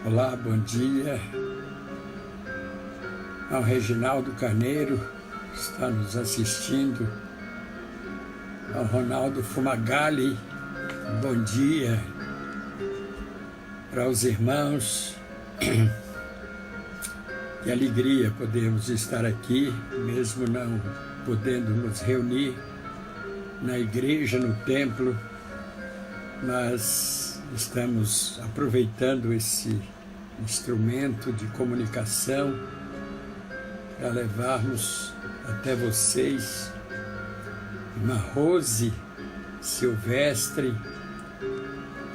Olá, bom dia. Ao Reginaldo Carneiro está nos assistindo. Ao Ronaldo Fumagalli, bom dia. Para os irmãos, que alegria podemos estar aqui, mesmo não podendo nos reunir na igreja, no templo, mas estamos aproveitando esse instrumento de comunicação para levarmos até vocês. Irmã Rose Silvestre,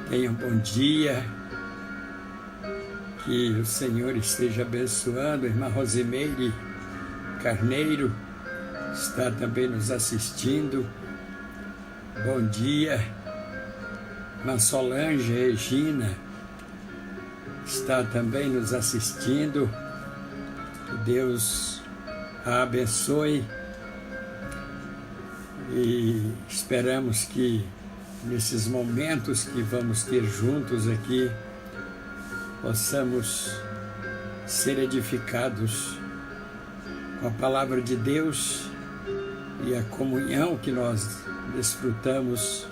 tenham bom dia, que o Senhor esteja abençoando. Irmã Rosimeire Carneiro está também nos assistindo, bom dia. Irmã Solange Regina está também nos assistindo, que Deus a abençoe e esperamos que nesses momentos que vamos ter juntos aqui, possamos ser edificados com a palavra de Deus e a comunhão que nós desfrutamos,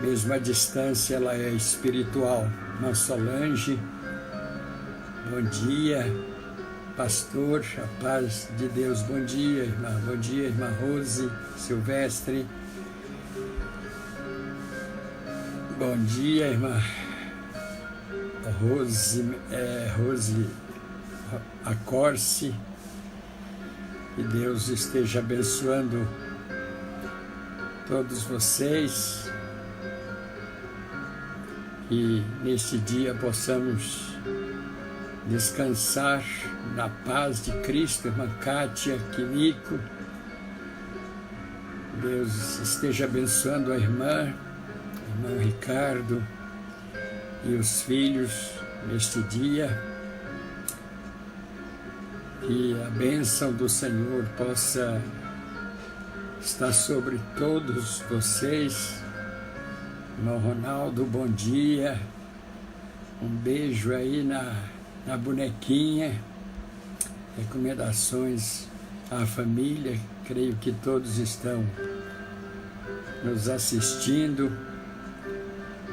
mesmo à distância, ela é espiritual. Irmã Solange, bom dia. Pastor, a paz de Deus, bom dia, irmã. Bom dia, irmã Rose Silvestre. Bom dia, irmã Rose Acorce. Que Deus esteja abençoando todos vocês. E neste dia possamos descansar na paz de Cristo. Irmã Kátia Quimico, Deus esteja abençoando a irmão Ricardo e os filhos neste dia. Que a bênção do Senhor possa estar sobre todos vocês. Irmão Ronaldo, bom dia. Um beijo aí na bonequinha. Recomendações à família. Creio que todos estão nos assistindo.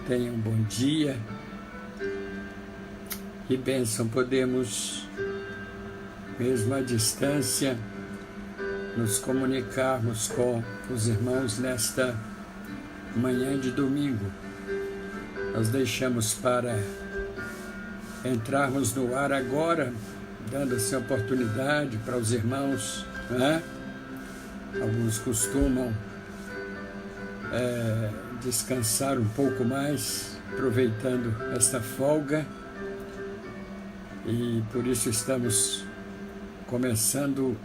Tenham um bom dia. Que bênção podemos, mesmo à distância, nos comunicarmos com os irmãos nesta manhã de domingo. Nós deixamos para entrarmos no ar agora, dando essa oportunidade para os irmãos, né? Alguns costumam descansar um pouco mais, aproveitando esta folga, e por isso estamos começando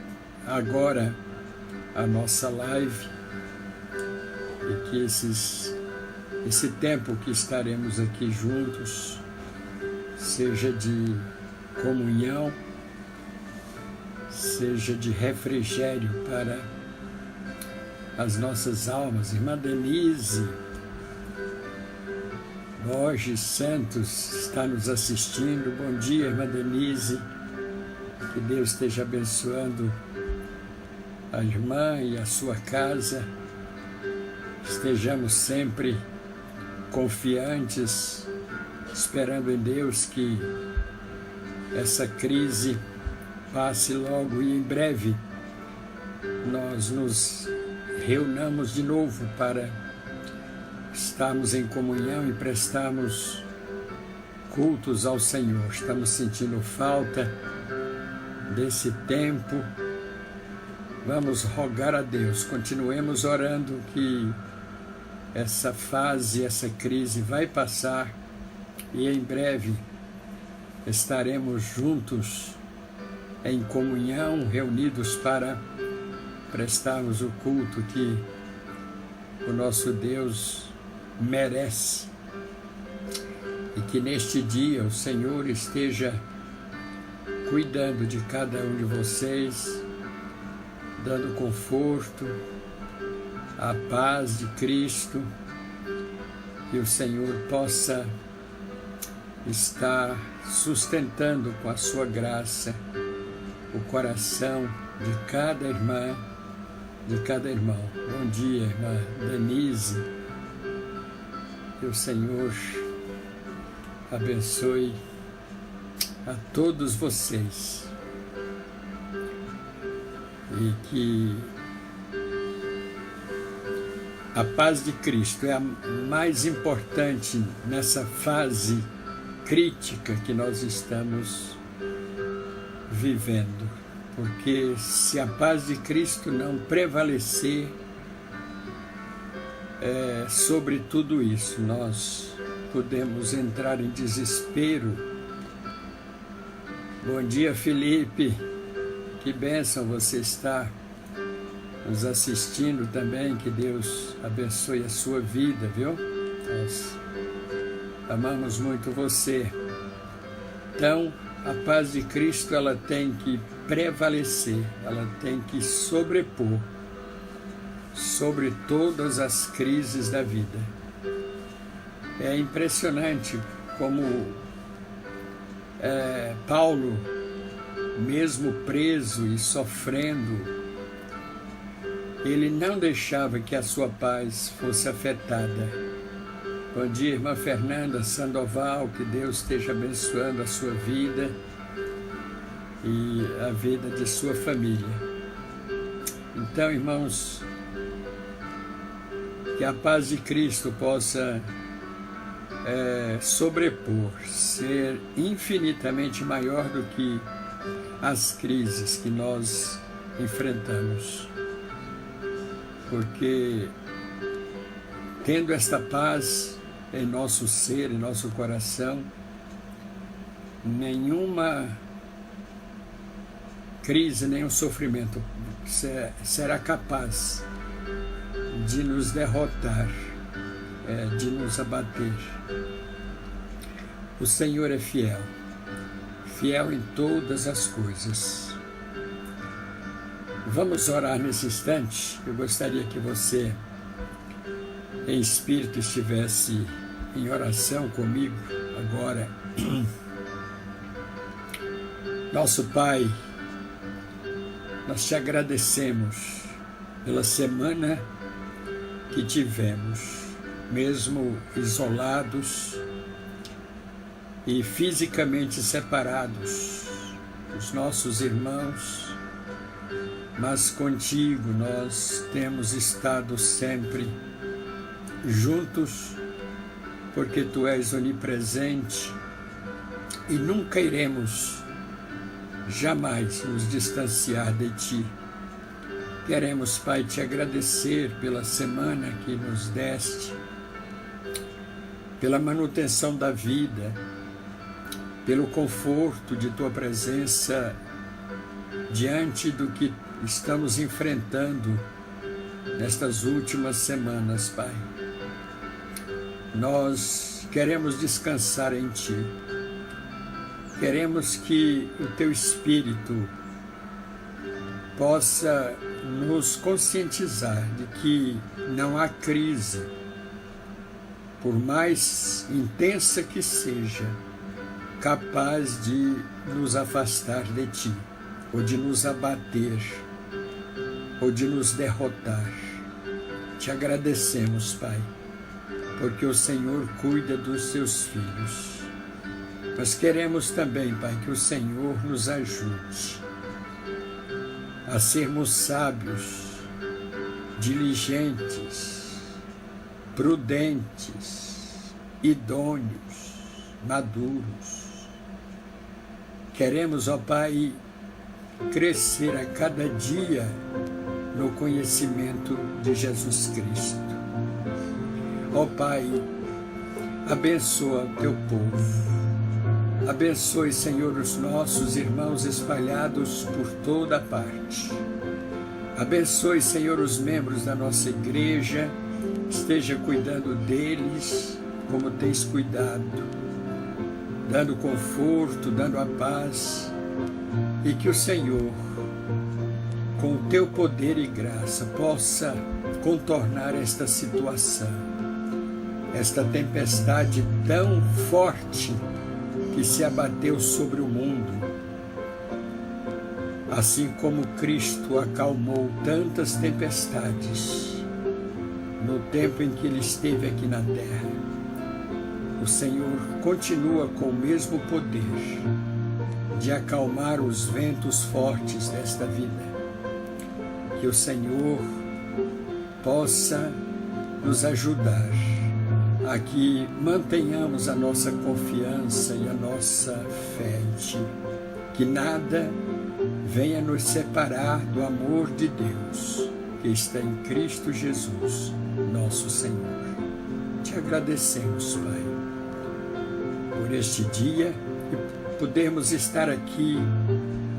agora a nossa live, e que esse tempo que estaremos aqui juntos seja de comunhão, seja de refrigério para as nossas almas. Irmã Denise Borges Santos está nos assistindo. Bom dia, irmã Denise. Que Deus esteja abençoando a irmã e a sua casa. Estejamos sempre confiantes, esperando em Deus que essa crise passe logo e em breve nós nos reunamos de novo para estarmos em comunhão e prestarmos cultos ao Senhor. Estamos sentindo falta desse tempo. Vamos rogar a Deus, continuemos orando que essa fase, essa crise vai passar e em breve estaremos juntos em comunhão, reunidos para prestarmos o culto que o nosso Deus merece. E que neste dia o Senhor esteja cuidando de cada um de vocês, dando conforto, a paz de Cristo, que o Senhor possa está sustentando com a sua graça o coração de cada irmã, de cada irmão. Bom dia, irmã Denise. Que o Senhor abençoe a todos vocês e que a paz de Cristo é a mais importante nessa fase crítica que nós estamos vivendo, porque se a paz de Cristo não prevalecer sobre tudo isso, nós podemos entrar em desespero. Bom dia, Felipe, que bênção você está nos assistindo também, que Deus abençoe a sua vida, viu? Nós amamos muito você. Então, a paz de Cristo, ela tem que prevalecer, ela tem que sobrepor sobre todas as crises da vida. É impressionante como Paulo, mesmo preso e sofrendo, ele não deixava que a sua paz fosse afetada. Bom dia, irmã Fernanda Sandoval, que Deus esteja abençoando a sua vida e a vida de sua família. Então, irmãos, que a paz de Cristo possa sobrepor, ser infinitamente maior do que as crises que nós enfrentamos. Porque tendo esta paz em nosso ser, em nosso coração, nenhuma crise, nenhum sofrimento será capaz de nos derrotar, de nos abater. O Senhor é fiel, fiel em todas as coisas. Vamos orar nesse instante. Eu gostaria que você, em espírito, estivesse em oração comigo agora. Nosso Pai, nós te agradecemos pela semana que tivemos, mesmo isolados e fisicamente separados dos nossos irmãos, mas contigo nós temos estado sempre juntos, porque tu és onipresente e nunca iremos jamais nos distanciar de ti. Queremos, Pai, te agradecer pela semana que nos deste, pela manutenção da vida, pelo conforto de tua presença diante do que estamos enfrentando nestas últimas semanas, Pai. Nós queremos descansar em ti. Queremos que o teu Espírito possa nos conscientizar de que não há crise, por mais intensa que seja, capaz de nos afastar de ti, ou de nos abater, ou de nos derrotar. Te agradecemos, Pai, porque o Senhor cuida dos seus filhos. Nós queremos também, Pai, que o Senhor nos ajude a sermos sábios, diligentes, prudentes, idôneos, maduros. Queremos, ó Pai, crescer a cada dia no conhecimento de Jesus Cristo. Ó Pai, abençoa o teu povo. Abençoe, Senhor, os nossos irmãos espalhados por toda a parte. Abençoe, Senhor, os membros da nossa igreja. Esteja cuidando deles como tens cuidado, dando conforto, dando a paz. E que o Senhor, com o teu poder e graça, possa contornar esta situação, esta tempestade tão forte que se abateu sobre o mundo, assim como Cristo acalmou tantas tempestades no tempo em que Ele esteve aqui na terra. O Senhor continua com o mesmo poder de acalmar os ventos fortes desta vida. Que o Senhor possa nos ajudar a que mantenhamos a nossa confiança e a nossa fé em Ti. Que nada venha nos separar do amor de Deus que está em Cristo Jesus, nosso Senhor. Te agradecemos, Pai, por este dia e podermos estar aqui,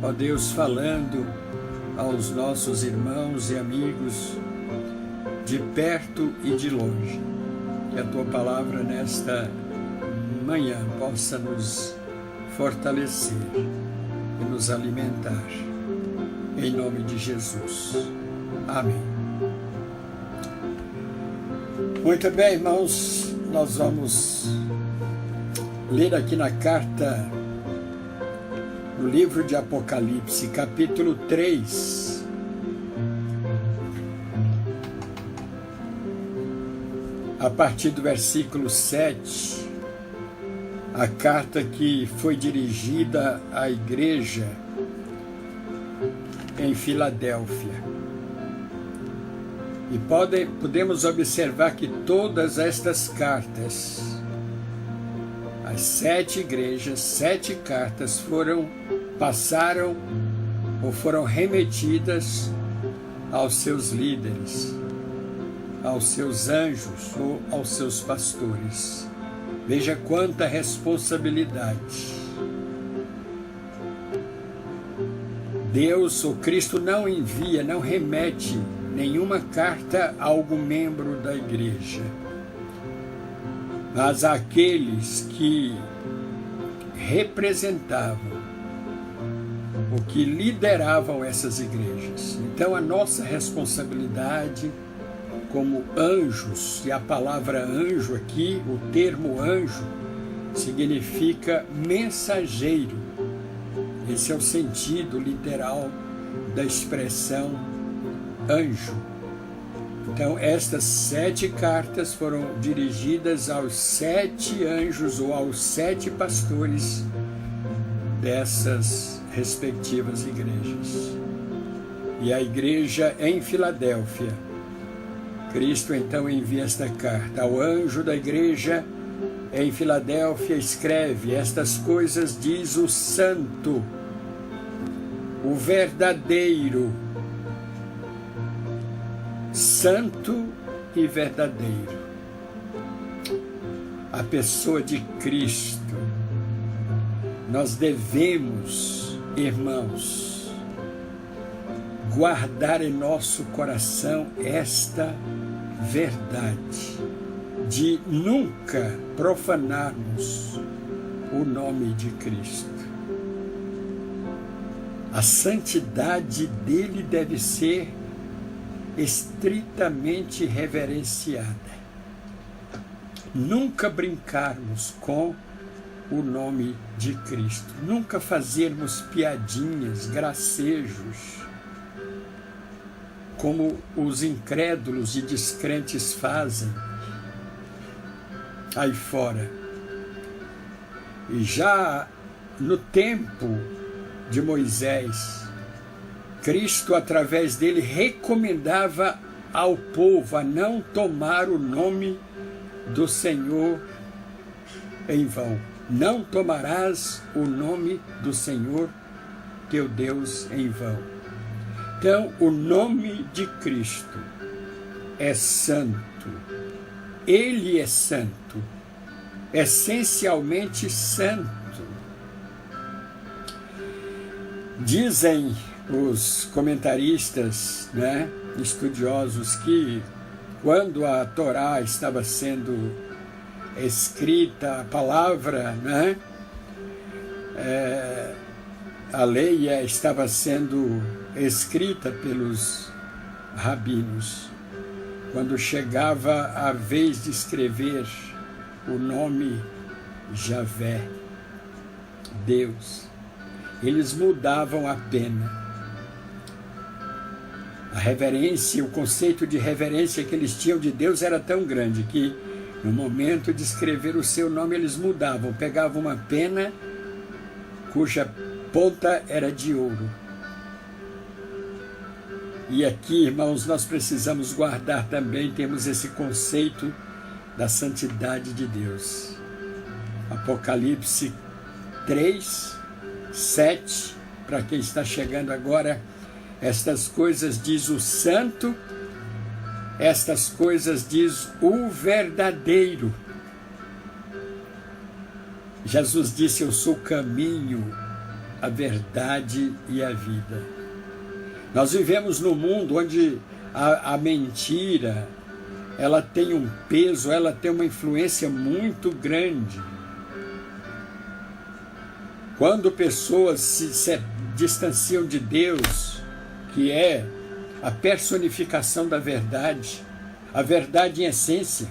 ó Deus, falando aos nossos irmãos e amigos de perto e de longe. Que a Tua palavra nesta manhã possa nos fortalecer e nos alimentar. Em nome de Jesus. Amém. Muito bem, irmãos, nós vamos ler aqui na carta, no livro de Apocalipse, capítulo 3. A partir do versículo 7, a carta que foi dirigida à igreja em Filadélfia. E podemos observar que todas estas cartas, as 7 igrejas, 7 cartas passaram ou foram remetidas aos seus líderes, aos seus anjos ou aos seus pastores. Veja quanta responsabilidade. Deus, ou Cristo, não envia, não remete nenhuma carta a algum membro da igreja, mas àqueles que representavam ou que lideravam essas igrejas. Então a nossa responsabilidade como anjos, e a palavra anjo aqui, o termo anjo, significa mensageiro. Esse é o sentido literal da expressão anjo. Então, estas 7 cartas foram dirigidas aos 7 anjos ou aos 7 pastores dessas respectivas igrejas. E a igreja em Filadélfia, Cristo então envia esta carta ao anjo da igreja em Filadélfia, escreve: estas coisas diz o santo, o verdadeiro, santo e verdadeiro, a pessoa de Cristo. Nós devemos, irmãos, guardar em nosso coração esta verdade, de nunca profanarmos o nome de Cristo. A santidade dele deve ser estritamente reverenciada. Nunca brincarmos com o nome de Cristo. Nunca fazermos piadinhas, gracejos, como os incrédulos e descrentes fazem aí fora. E já no tempo de Moisés, Cristo, através dele, recomendava ao povo a não tomar o nome do Senhor em vão. Não tomarás o nome do Senhor teu Deus em vão. Então, o nome de Cristo é santo. Ele é santo, essencialmente santo. Dizem os comentaristas, estudiosos, que quando a Torá estava sendo escrita, a palavra, a lei estava sendo escrita pelos rabinos. Quando chegava a vez de escrever o nome Javé, Deus. Eles mudavam a pena. A reverência, o conceito de reverência que eles tinham de Deus era tão grande que, no momento de escrever o seu nome, eles mudavam, pegavam uma pena cuja ponta era de ouro. E aqui, irmãos, nós precisamos guardar também, temos esse conceito da santidade de Deus. Apocalipse 3, 7, para quem está chegando agora, estas coisas diz o santo, estas coisas diz o verdadeiro. Jesus disse: eu sou o caminho, a verdade e a vida. Nós vivemos num mundo onde a mentira, ela tem um peso, ela tem uma influência muito grande. Quando pessoas se distanciam de Deus, que é a personificação da verdade, a verdade em essência,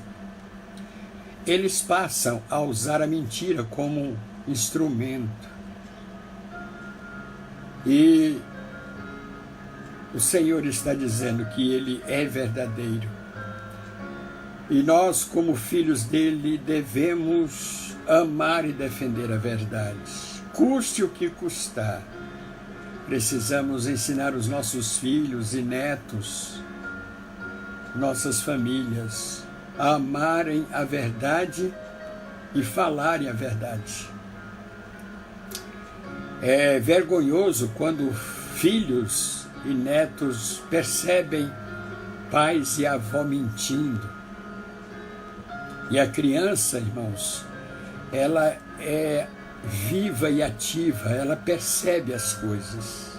eles passam a usar a mentira como instrumento. E o Senhor está dizendo que Ele é verdadeiro. E nós, como filhos dele, devemos amar e defender a verdade. Custe o que custar. Precisamos ensinar os nossos filhos e netos, nossas famílias, a amarem a verdade e falarem a verdade. É vergonhoso quando filhos e netos percebem pais e avó mentindo. E a criança, irmãos, ela é viva e ativa, ela percebe as coisas.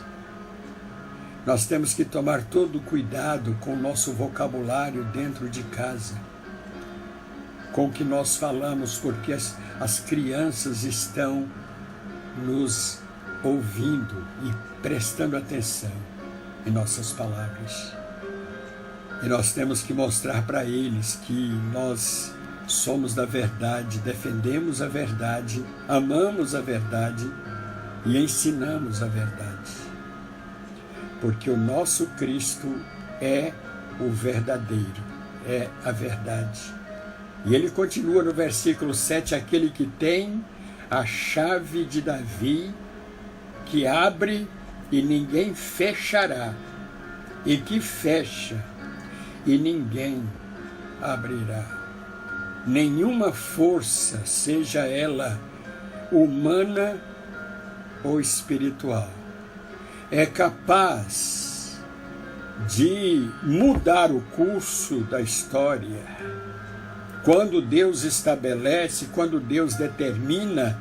Nós temos que tomar todo cuidado com o nosso vocabulário dentro de casa, com o que nós falamos, porque as crianças estão nos ouvindo e prestando atenção em nossas palavras. E nós temos que mostrar para eles que nós somos da verdade, defendemos a verdade, amamos a verdade e ensinamos a verdade. Porque o nosso Cristo é o verdadeiro, é a verdade. E ele continua no versículo 7, aquele que tem a chave de Davi, que abre e ninguém fechará, e que fecha e ninguém abrirá. Nenhuma força, seja ela humana ou espiritual, é capaz de mudar o curso da história. Quando Deus estabelece, quando Deus determina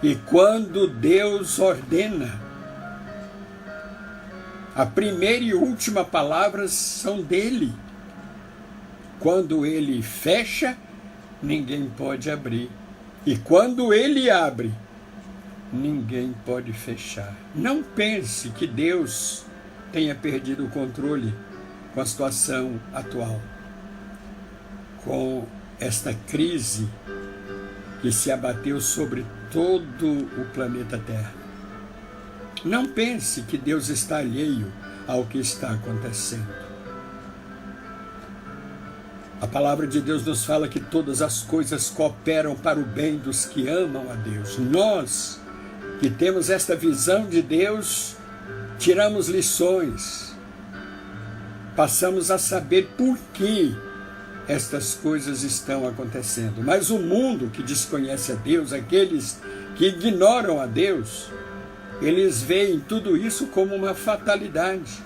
e quando Deus ordena. A primeira e última palavras são dele. Quando ele fecha, ninguém pode abrir. E quando ele abre, ninguém pode fechar. Não pense que Deus tenha perdido o controle com a situação atual, com esta crise que se abateu sobre todo o planeta Terra. Não pense que Deus está alheio ao que está acontecendo. A palavra de Deus nos fala que todas as coisas cooperam para o bem dos que amam a Deus. Nós, que temos esta visão de Deus, tiramos lições, passamos a saber por que estas coisas estão acontecendo. Mas o mundo que desconhece a Deus, aqueles que ignoram a Deus, eles veem tudo isso como uma fatalidade.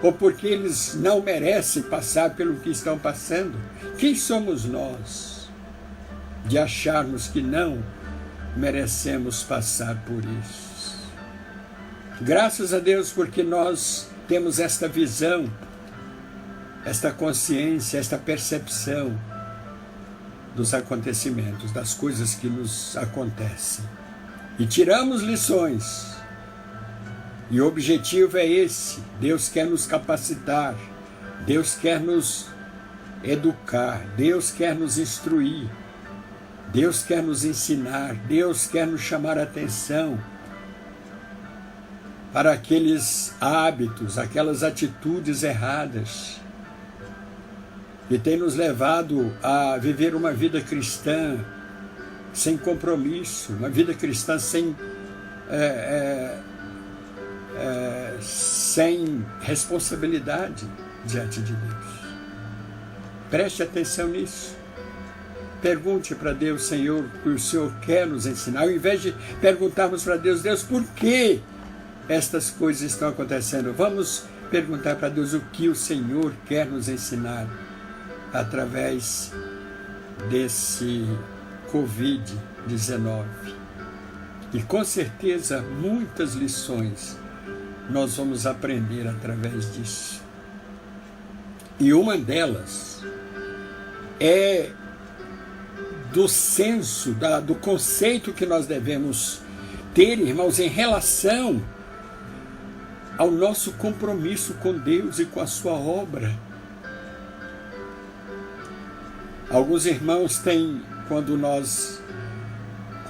Ou porque eles não merecem passar pelo que estão passando. Quem somos nós de acharmos que não merecemos passar por isso? Graças a Deus, porque nós temos esta visão, esta consciência, esta percepção dos acontecimentos, das coisas que nos acontecem. E tiramos lições. E o objetivo é esse. Deus quer nos capacitar, Deus quer nos educar, Deus quer nos instruir, Deus quer nos ensinar, Deus quer nos chamar a atenção para aqueles hábitos, aquelas atitudes erradas que têm nos levado a viver uma vida cristã sem compromisso, uma vida cristã sem responsabilidade diante de Deus. Preste atenção nisso. Pergunte para Deus, Senhor, o que o Senhor quer nos ensinar, ao invés de perguntarmos para Deus, Deus, por que estas coisas estão acontecendo? Vamos perguntar para Deus o que o Senhor quer nos ensinar através desse Covid-19. E com certeza muitas lições nós vamos aprender através disso. E uma delas é do senso, do conceito que nós devemos ter, irmãos, em relação ao nosso compromisso com Deus e com a sua obra. Alguns irmãos têm, quando nós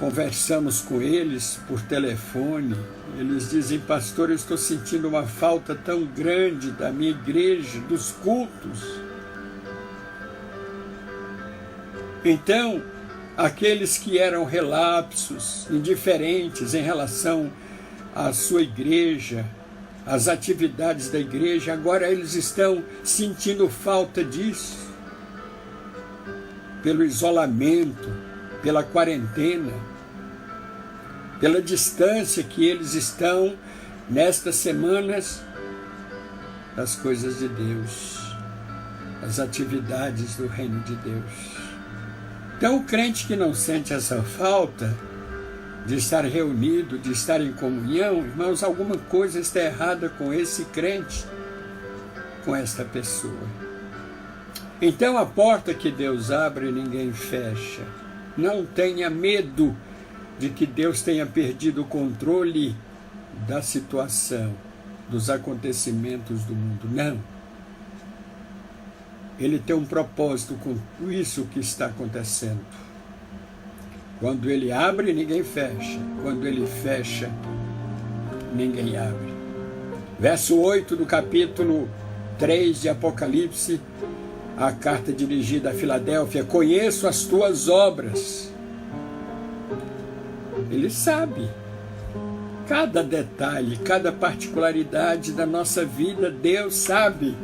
conversamos com eles por telefone, eles dizem, pastor, eu estou sentindo uma falta tão grande da minha igreja, dos cultos. Então, aqueles que eram relapsos, indiferentes em relação à sua igreja, às atividades da igreja, agora eles estão sentindo falta disso, pelo isolamento, pela quarentena, pela distância que eles estão nestas semanas das coisas de Deus, das atividades do reino de Deus. Então, o crente que não sente essa falta de estar reunido, de estar em comunhão, irmãos, alguma coisa está errada com esse crente, com esta pessoa. Então, a porta que Deus abre, ninguém fecha. Não tenha medo de que Deus tenha perdido o controle da situação, dos acontecimentos do mundo. Não. Ele tem um propósito com isso que está acontecendo. Quando ele abre, ninguém fecha. Quando ele fecha, ninguém abre. Verso 8 do capítulo 3 de Apocalipse, a carta dirigida a Filadélfia: conheço as tuas obras. Ele sabe cada detalhe, cada particularidade da nossa vida, Deus sabe.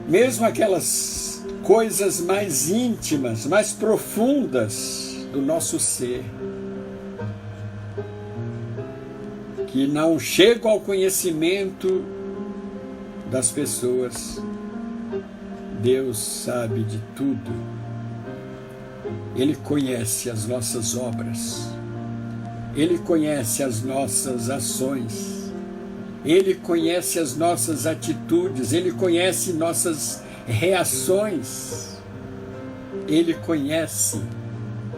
Mesmo aquelas coisas mais íntimas, mais profundas do nosso ser, que não chegam ao conhecimento das pessoas, Deus sabe de tudo. Ele conhece as nossas obras, Ele conhece as nossas ações, Ele conhece as nossas atitudes, Ele conhece nossas reações, Ele conhece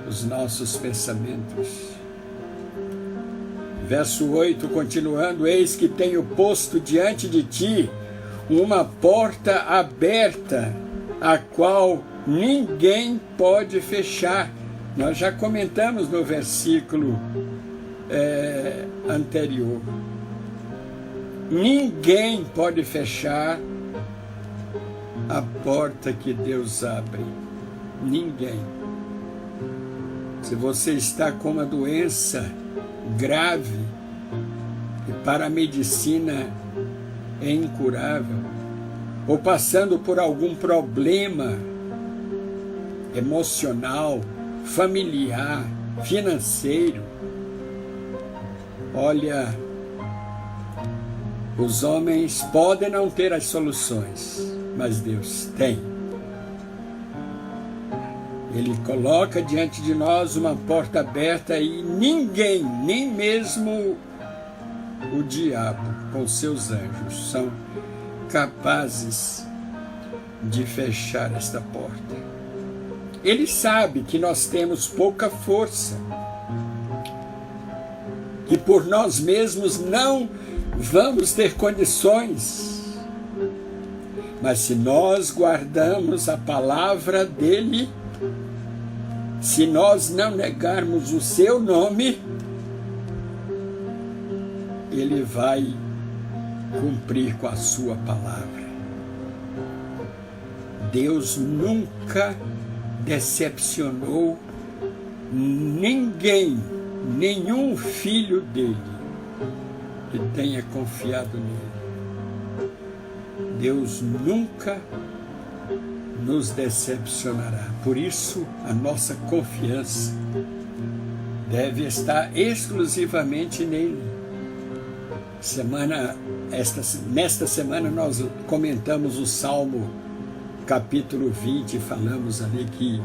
os nossos pensamentos. Verso 8, continuando: eis que tenho posto diante de ti uma porta aberta, a qual ninguém pode fechar. Nós já comentamos no versículo anterior. Ninguém pode fechar a porta que Deus abre. Ninguém. Se você está com uma doença grave e para a medicina é incurável, ou passando por algum problema emocional, familiar, financeiro, olha, os homens podem não ter as soluções, mas Deus tem. Ele coloca diante de nós uma porta aberta e ninguém, nem mesmo o diabo com seus anjos, são capazes de fechar esta porta. Ele sabe que nós temos pouca força, que por nós mesmos não vamos ter condições, mas se nós guardamos a palavra dele, se nós não negarmos o seu nome, ele vai cumprir com a sua palavra. Deus nunca decepcionou ninguém, nenhum filho dele que tenha confiado nele. Deus nunca nos decepcionará. Por isso, a nossa confiança deve estar exclusivamente nele. Nesta semana nós comentamos o Salmo capítulo 20, falamos ali que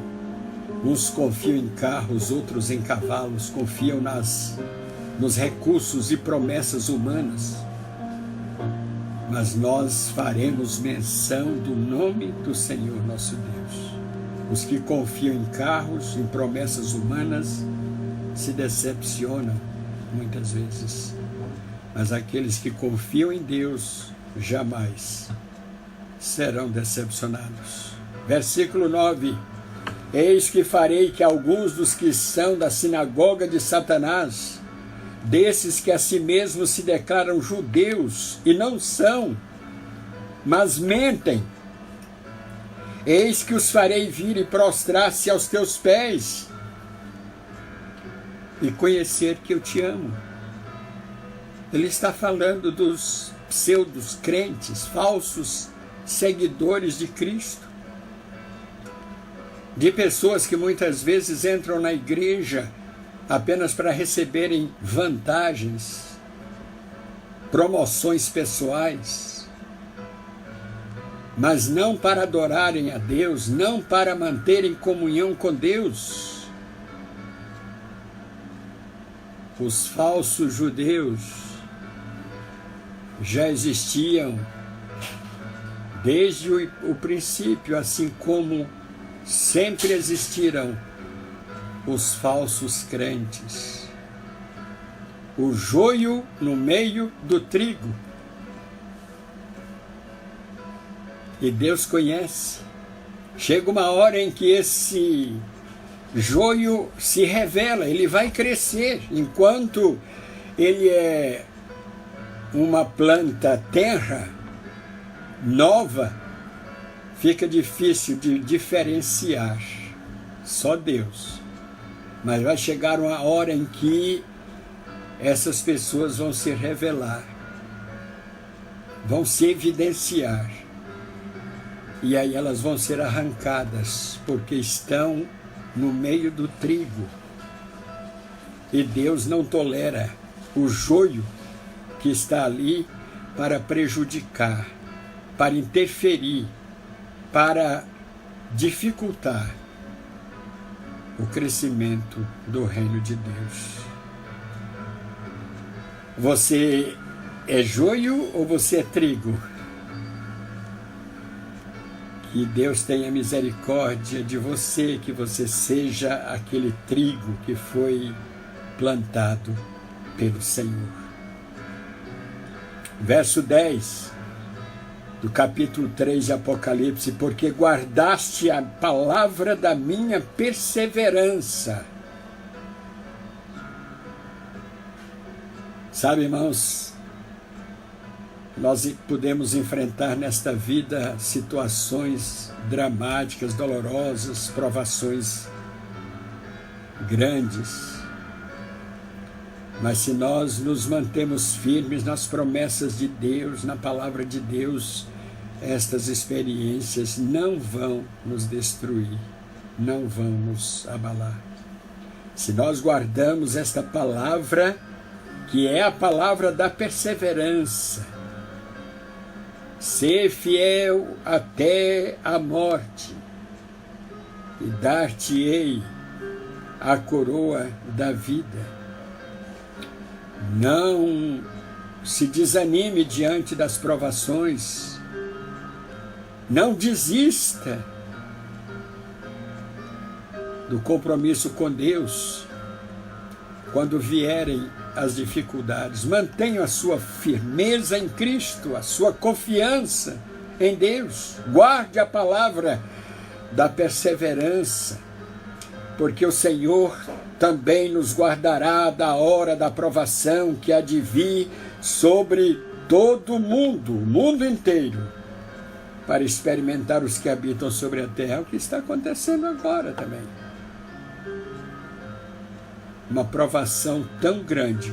uns confiam em carros, outros em cavalos, confiam nos recursos e promessas humanas. Mas nós faremos menção do nome do Senhor nosso Deus. Os que confiam em carros, em promessas humanas, se decepcionam muitas vezes. Mas aqueles que confiam em Deus, jamais serão decepcionados. Versículo 9. Eis que farei que alguns dos que são da sinagoga de Satanás, desses que a si mesmos se declaram judeus e não são, mas mentem, eis que os farei vir e prostrar-se aos teus pés e conhecer que eu te amo. Ele está falando dos pseudos crentes, falsos seguidores de Cristo, de pessoas que muitas vezes entram na igreja apenas para receberem vantagens, promoções pessoais, mas não para adorarem a Deus, não para manterem comunhão com Deus. Os falsos judeus já existiam desde o princípio, assim como sempre existiram os falsos crentes. O joio no meio do trigo. E Deus conhece. Chega uma hora em que esse joio se revela, ele vai crescer. Enquanto ele é uma planta tenra, nova, fica difícil de diferenciar. Só Deus. Mas vai chegar uma hora em que essas pessoas vão se revelar, vão se evidenciar, e aí elas vão ser arrancadas, porque estão no meio do trigo. E Deus não tolera o joio que está ali para prejudicar, para interferir, para dificultar o crescimento do reino de Deus. Você é joio ou você é trigo? Que Deus tenha misericórdia de você, que você seja aquele trigo que foi plantado pelo Senhor. Verso 10 do capítulo 3 de Apocalipse: porque guardaste a palavra da minha perseverança. Sabe, irmãos, nós podemos enfrentar nesta vida situações dramáticas, dolorosas, provações grandes. Mas se nós nos mantemos firmes nas promessas de Deus, na palavra de Deus, estas experiências não vão nos destruir, não vão nos abalar. Se nós guardamos esta palavra, que é a palavra da perseverança, ser fiel até a morte, e dar-te-ei a coroa da vida. Não se desanime diante das provações, não desista do compromisso com Deus quando vierem as dificuldades. Mantenha a sua firmeza em Cristo, a sua confiança em Deus. Guarde a palavra da perseverança, porque o Senhor também nos guardará da hora da provação que há de vir sobre todo o mundo inteiro, para experimentar os que habitam sobre a terra, o que está acontecendo agora também. Uma provação tão grande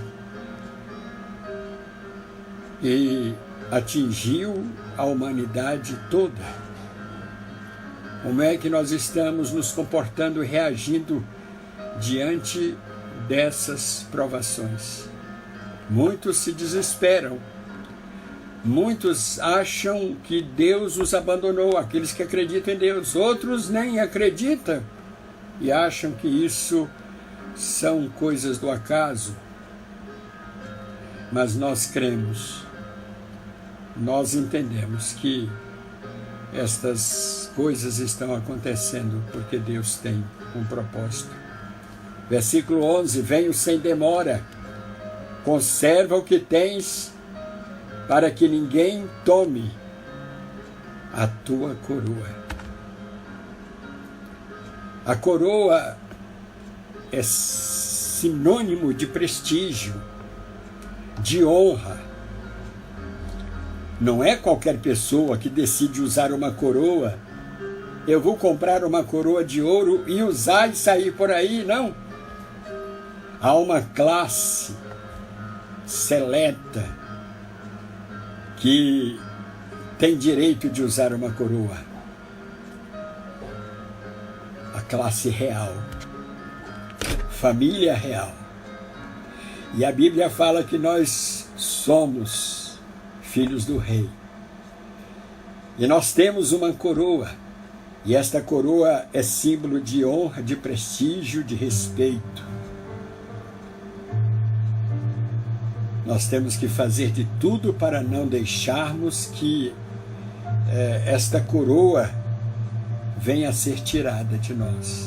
e atingiu a humanidade toda. Como é que nós estamos nos comportando e reagindo diante dessas provações? Muitos se desesperam. Muitos acham que Deus os abandonou, aqueles que acreditam em Deus. Outros nem acreditam e acham que isso são coisas do acaso. Mas nós cremos, nós entendemos que estas coisas estão acontecendo porque Deus tem um propósito. Versículo 11, venho sem demora, conserva o que tens, para que ninguém tome a tua coroa. A coroa é sinônimo de prestígio, de honra. Não é qualquer pessoa que decide usar uma coroa. Eu vou comprar uma coroa de ouro e usar e sair por aí, não. Há uma classe seleta que tem direito de usar uma coroa. A classe real. Família real. E a Bíblia fala que nós somos filhos do rei. E nós temos uma coroa. E esta coroa é símbolo de honra, de prestígio, de respeito. Nós temos que fazer de tudo para não deixarmos que esta coroa venha a ser tirada de nós.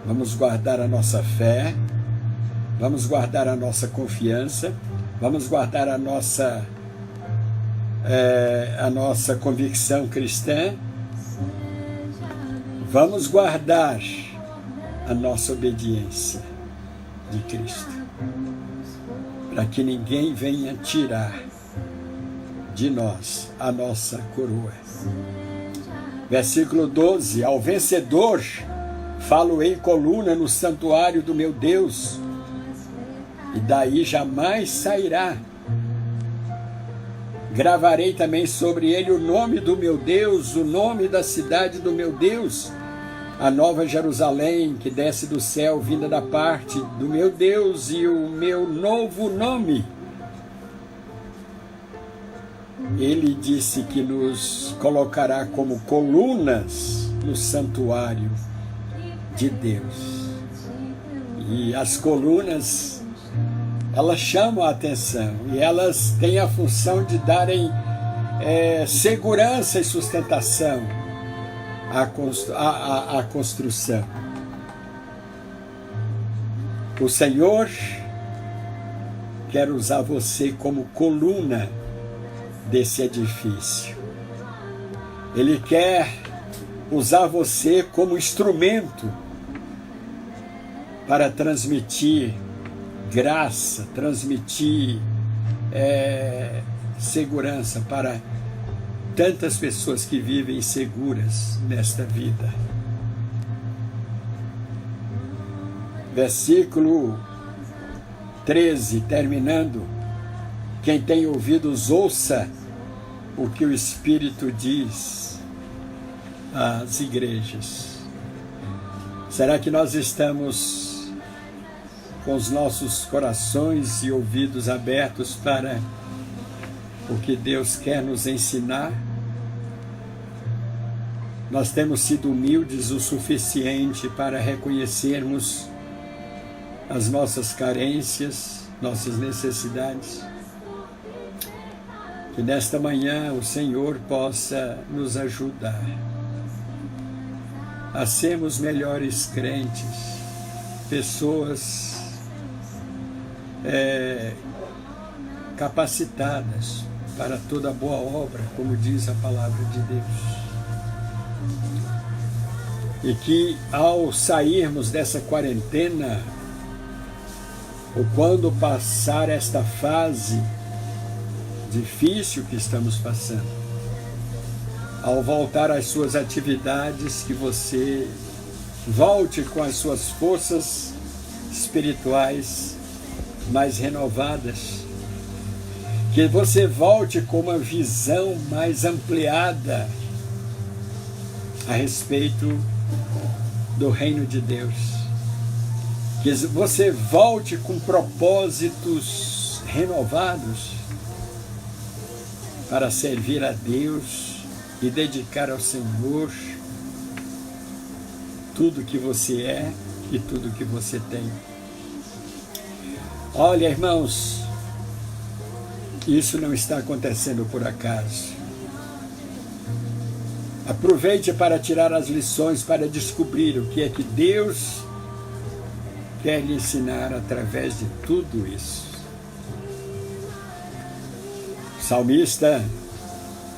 Vamos guardar a nossa fé, vamos guardar a nossa confiança, vamos guardar a nossa convicção cristã, vamos guardar a nossa obediência de Cristo, para que ninguém venha tirar de nós a nossa coroa. Versículo 12, ao vencedor falo-ei coluna no santuário do meu Deus, e daí jamais sairá. Gravarei também sobre ele o nome do meu Deus, o nome da cidade do meu Deus, a nova Jerusalém que desce do céu, vinda da parte do meu Deus, e o meu novo nome. Ele disse que nos colocará como colunas no santuário de Deus. E as colunas, elas chamam a atenção e elas têm a função de darem segurança e sustentação à construção. O Senhor quer usar você como coluna desse edifício. Ele quer usar você como instrumento para transmitir graça, transmitir segurança para tantas pessoas que vivem inseguras nesta vida. Versículo 13, terminando. Quem tem ouvidos, ouça o que o Espírito diz às igrejas. Será que nós estamos com os nossos corações e ouvidos abertos para o que Deus quer nos ensinar? Nós temos sido humildes o suficiente para reconhecermos as nossas carências, nossas necessidades? Que nesta manhã o Senhor possa nos ajudar a sermos melhores crentes, pessoas capacitadas para toda boa obra, como diz a palavra de Deus. E que ao sairmos dessa quarentena, ou quando passar esta fase difícil que estamos passando, ao voltar às suas atividades, que você volte com as suas forças espirituais mais renovadas, que você volte com uma visão mais ampliada a respeito do reino de Deus, que você volte com propósitos renovados para servir a Deus e dedicar ao Senhor tudo que você é e tudo que você tem. Olha, irmãos, isso não está acontecendo por acaso. Aproveite para tirar as lições, para descobrir o que é que Deus quer lhe ensinar através de tudo isso. O salmista,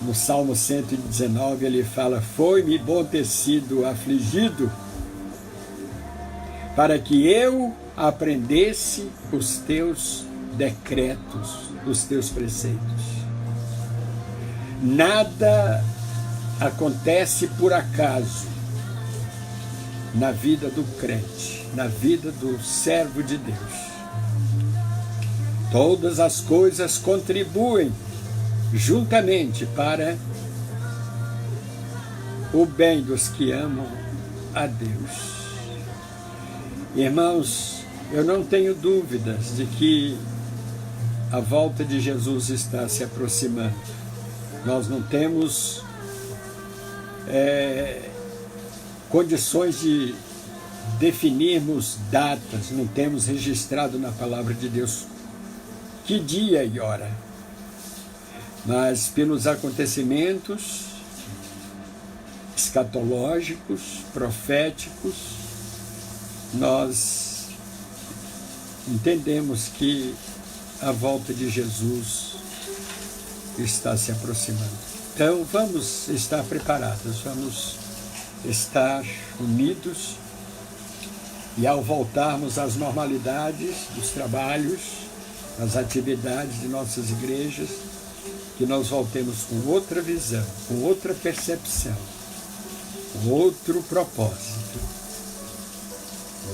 no Salmo 119, ele fala: foi-me bom ter sido afligido, para que eu aprendesse os teus decretos, os teus preceitos. Nada acontece por acaso na vida do crente, na vida do servo de Deus. Todas as coisas contribuem juntamente para o bem dos que amam a Deus. Irmãos, eu não tenho dúvidas de que a volta de Jesus está se aproximando. Nós não temos condições de definirmos datas, não temos registrado na palavra de Deus que dia e hora, mas pelos acontecimentos escatológicos, proféticos, nós entendemos que a volta de Jesus está se aproximando. Então vamos estar preparados, vamos estar unidos, e ao voltarmos às normalidades dos trabalhos, às atividades de nossas igrejas, que nós voltemos com outra visão, com outra percepção, com outro propósito,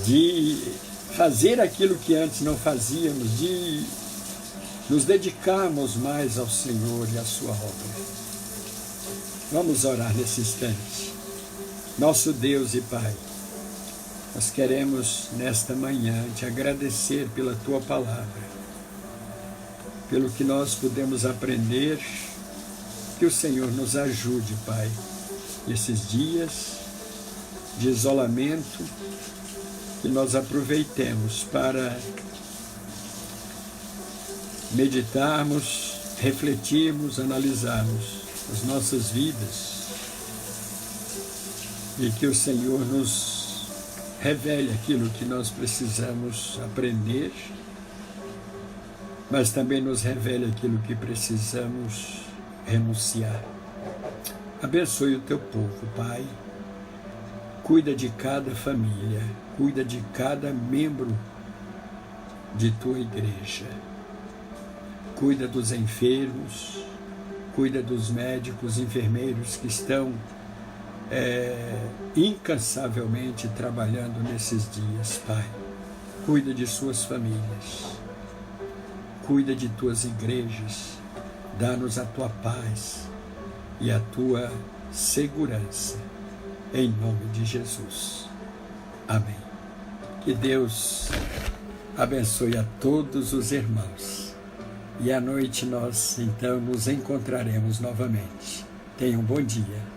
de fazer aquilo que antes não fazíamos, de nos dedicarmos mais ao Senhor e à sua obra. Vamos orar nesse instante. Nosso Deus e Pai, nós queremos nesta manhã te agradecer pela tua palavra, pelo que nós podemos aprender, que o Senhor nos ajude, Pai, esses dias de isolamento, que nós aproveitemos para meditarmos, refletirmos, analisarmos as nossas vidas, e que o Senhor nos revele aquilo que nós precisamos aprender, mas também nos revele aquilo que precisamos renunciar. Abençoe o teu povo, Pai. Cuida de cada família, cuida de cada membro de tua igreja. Cuida dos enfermos, cuida dos médicos, enfermeiros que estão incansavelmente trabalhando nesses dias, Pai. Cuida de suas famílias, cuida de tuas igrejas, dá-nos a tua paz e a tua segurança, em nome de Jesus. Amém. Que Deus abençoe a todos os irmãos. E à noite nós, então, nos encontraremos novamente. Tenham um bom dia.